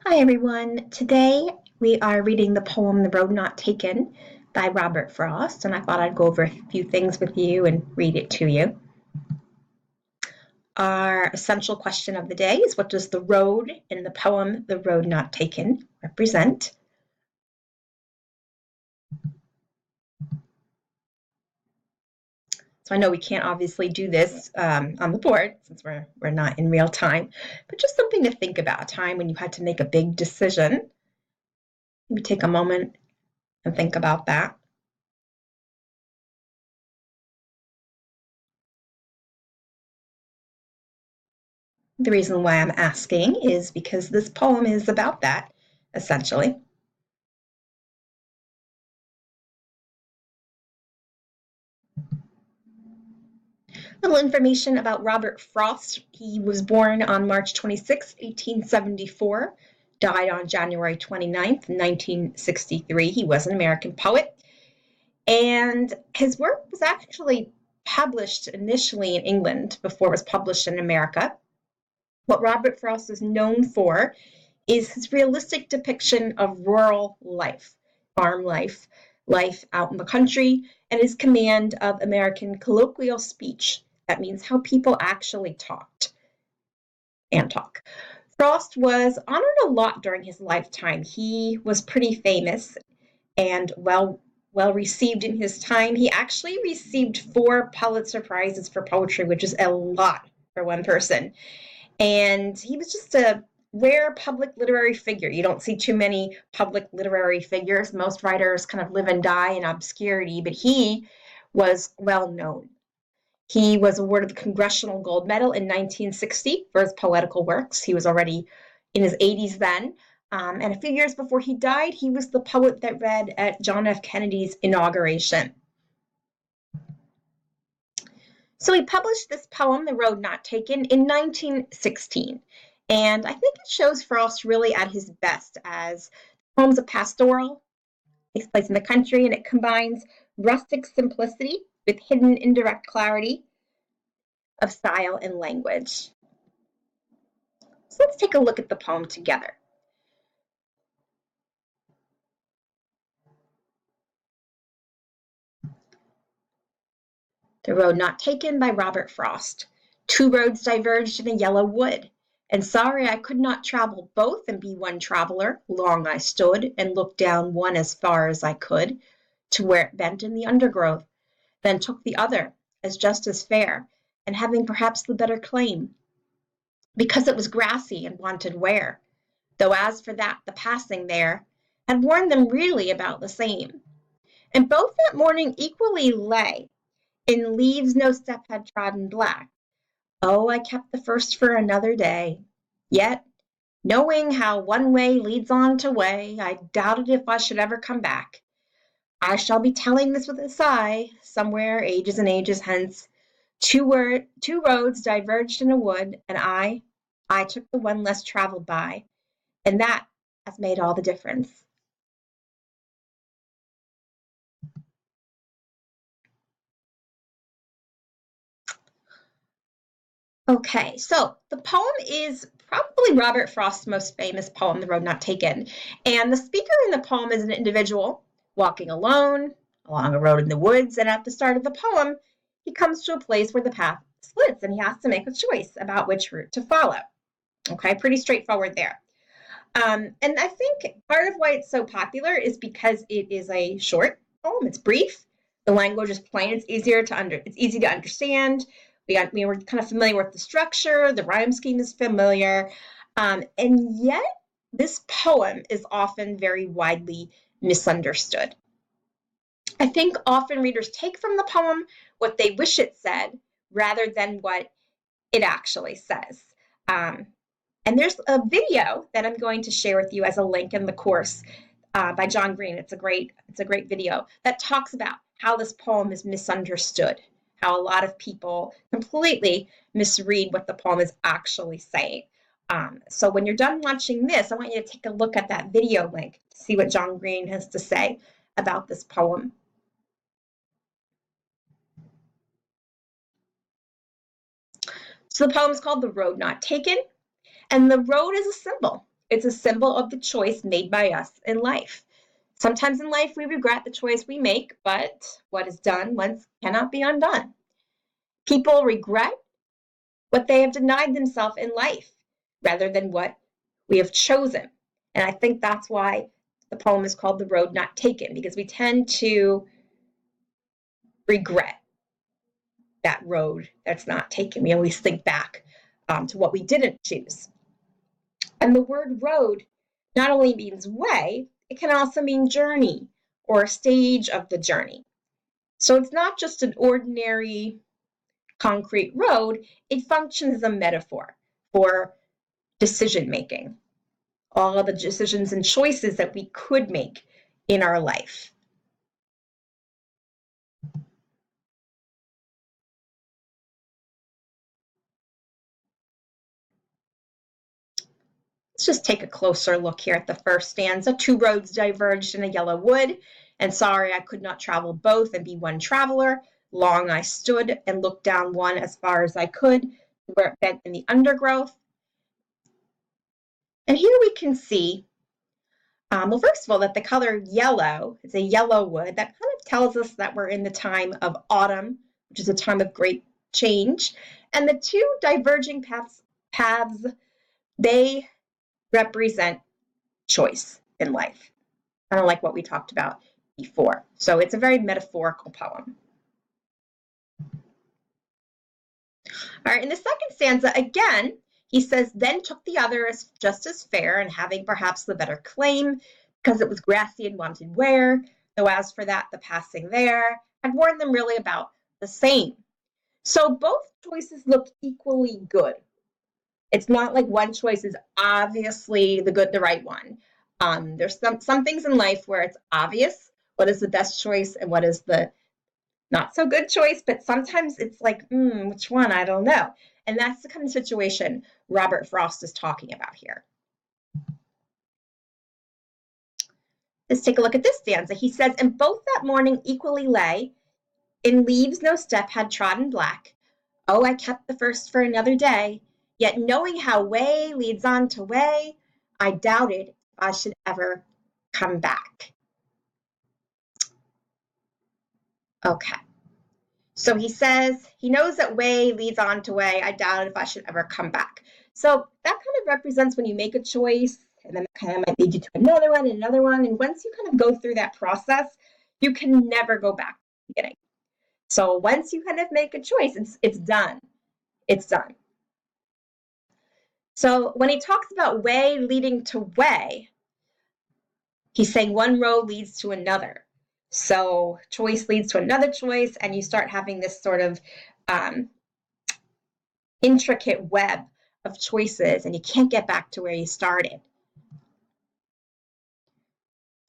Hi everyone. Today we are reading the poem The Road Not Taken by Robert Frost, and I thought I'd go over a few things with you and read it to you. Our essential question of the day is, what does the road in the poem The Road Not Taken represent? So I know we can't obviously do this on the board since we're not in real time, but just something to think about, a time when you had to make a big decision. Maybe take a moment and think about that. The reason why I'm asking is because this poem is about that, essentially. Little information about Robert Frost. He was born on March 26, 1874, died on January 29th, 1963. He was an American poet, and his work was actually published initially in England before it was published in America. What Robert Frost is known for is his realistic depiction of rural life, farm life, life out in the country, and his command of American colloquial speech. That means how people actually talked and talk. Frost was honored a lot during his lifetime. He was pretty famous and well received in his time. He actually received 4 Pulitzer Prizes for poetry, which is a lot for one person. And he was just a rare public literary figure. You don't see too many public literary figures. Most writers kind of live and die in obscurity, but he was well known. He was awarded the Congressional Gold Medal in 1960 for his poetical works. He was already in his 80s then. And a few years before he died, he was the poet that read at John F. Kennedy's inauguration. So he published this poem, The Road Not Taken, in 1916. And I think it shows Frost really at his best, as the poem's a pastoral, takes place in the country, and it combines rustic simplicity with hidden indirect clarity of style and language. So let's take a look at the poem together. The Road Not Taken by Robert Frost. 2 roads diverged in a yellow wood, and sorry I could not travel both and be one traveler. Long I stood and looked down one as far as I could, to where it bent in the undergrowth, then took the other, as just as fair, and having perhaps the better claim, because it was grassy and wanted wear, though as for that the passing there had worn them really about the same. And both that morning equally lay, in leaves no step had trodden black. Oh, I kept the first for another day. Yet, knowing how one way leads on to way, I doubted if I should ever come back. I shall be telling this with a sigh, somewhere ages and ages hence. 2 roads diverged in a wood, and I took the one less traveled by, and that has made all the difference. Okay, so the poem is probably Robert Frost's most famous poem, The Road Not Taken. And the speaker in the poem is an individual walking alone along a road in the woods. And at the start of the poem, he comes to a place where the path splits and he has to make a choice about which route to follow. Okay, pretty straightforward there. And I think part of why it's so popular is because it is a short poem. It's brief. The language is plain. It's easy to understand. We were kind of familiar with the structure. The rhyme scheme is familiar, and yet this poem is often very widely misunderstood. I think often readers take from the poem what they wish it said rather than what it actually says. Um, and there's a video that I'm going to share with you as a link in the course by John Green. It's a great video that talks about how this poem is misunderstood, how a lot of people completely misread what the poem is actually saying. So when you're done watching this, I want you to take a look at that video link to see what John Green has to say about this poem. So the poem is called The Road Not Taken. And the road is a symbol. It's a symbol of the choice made by us in life. Sometimes in life we regret the choice we make, but what is done once cannot be undone. People regret what they have denied themselves in life rather than what we have chosen. And I think that's why the poem is called The Road Not Taken, because we tend to regret that road that's not taken. We always think back to what we didn't choose. And the word road not only means way, it can also mean journey or stage of the journey. So it's not just an ordinary concrete road, it functions as a metaphor for decision making, all of the decisions and choices that we could make in our life. Let's just take a closer look here at the first stanza. Two roads diverged in a yellow wood, and sorry I could not travel both and be one traveler. Long I stood and looked down one as far as I could, where it bent in the undergrowth. And here we can see, well, first of all, that the color yellow is a yellow wood. That kind of tells us that we're in the time of autumn, which is a time of great change. And the two diverging paths, they represent choice in life, kind of like what we talked about before. So it's a very metaphorical poem. All right, in the second stanza, again, he says, then took the other as just as fair, and having perhaps the better claim, because it was grassy and wanted wear, though as for that, the passing there had worn them really about the same. So both choices look equally good. It's not like one choice is obviously the right one. There's some things in life where it's obvious what is the best choice and what is the not so good choice, but sometimes it's like, which one? I don't know. And that's the kind of situation Robert Frost is talking about here. Let's take a look at this stanza. He says, and both that morning equally lay, in leaves no step had trodden black. Oh, I kept the first for another day, yet knowing how way leads on to way, I doubted if I should ever come back. Okay. So he says he knows that way leads on to way. I doubt if I should ever come back. So that kind of represents when you make a choice and then it kind of might lead you to another one and another one. And once you kind of go through that process, you can never go back to the beginning. So once you kind of make a choice, it's done. It's done. So when he talks about way leading to way, he's saying one road leads to another. So choice leads to another choice, and you start having this sort of intricate web of choices, and you can't get back to where you started.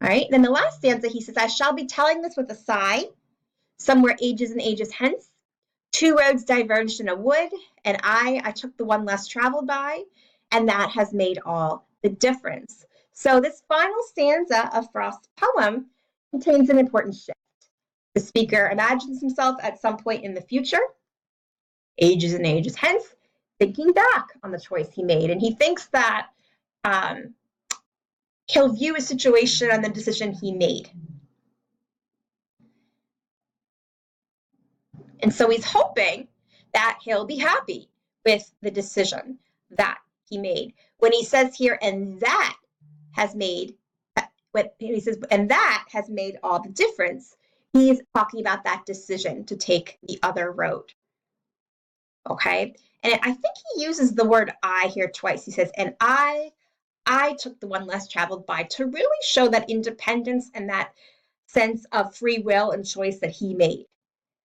All right, then the last stanza, he says, I shall be telling this with a sigh, somewhere ages and ages hence. Two roads diverged in a wood, and I took the one less traveled by, and that has made all the difference. So this final stanza of Frost's poem contains an important shift. The speaker imagines himself at some point in the future, ages and ages hence, thinking back on the choice he made. And he thinks that he'll view a situation and the decision he made. And so he's hoping that he'll be happy with the decision that he made. When he says here, and that has made, when he says, and that has made all the difference, he's talking about that decision to take the other road. Okay, and I think he uses the word I here twice. He says, and I took the one less traveled by, to really show that independence and that sense of free will and choice that he made,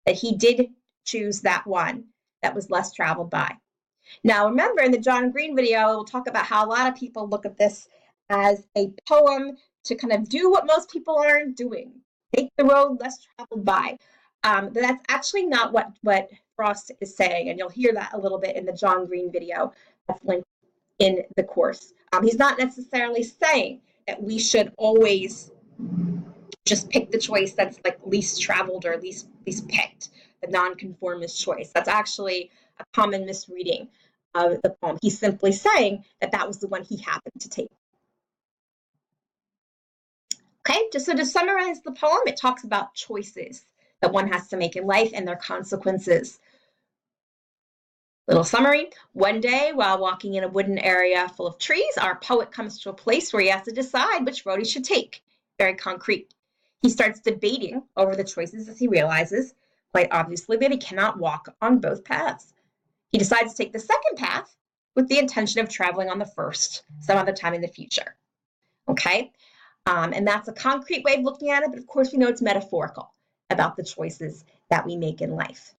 that he did choose that one that was less traveled by. Now, remember in the John Green video, we'll talk about how a lot of people look at this as a poem to kind of do what most people aren't doing, take the road less traveled by. But that's actually not what Frost is saying, and you'll hear that a little bit in the John Green video that's linked in the course. He's not necessarily saying that we should always just pick the choice that's like least traveled or least picked, the nonconformist choice. That's actually a common misreading of the poem. He's simply saying that that was the one he happened to take. Okay, just so to summarize the poem, it talks about choices that one has to make in life and their consequences. Little summary. One day, while walking in a wooden area full of trees, our poet comes to a place where he has to decide which road he should take. Very concrete. He starts debating over the choices as he realizes, quite obviously, that he cannot walk on both paths. He decides to take the second path with the intention of traveling on the first some other time in the future. Okay? And that's a concrete way of looking at it, but of course, we know it's metaphorical about the choices that we make in life.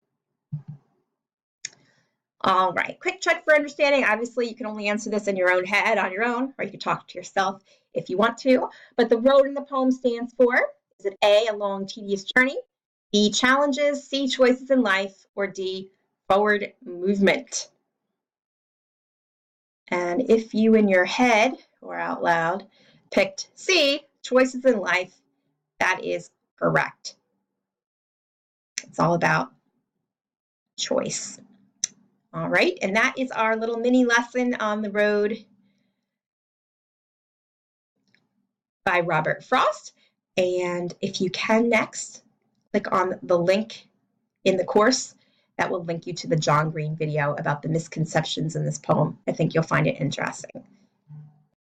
All right, quick check for understanding. Obviously, you can only answer this in your own head on your own, or you can talk to yourself if you want to. But the road in the poem stands for, is it A, a long, tedious journey, B, challenges, C, choices in life, or D, forward movement? And if you in your head or out loud picked C, choices in life, that is correct. It's all about choice. All right, and that is our little mini lesson on the road by Robert Frost. And if you can next, click on the link in the course that will link you to the John Green video about the misconceptions in this poem. I think you'll find it interesting.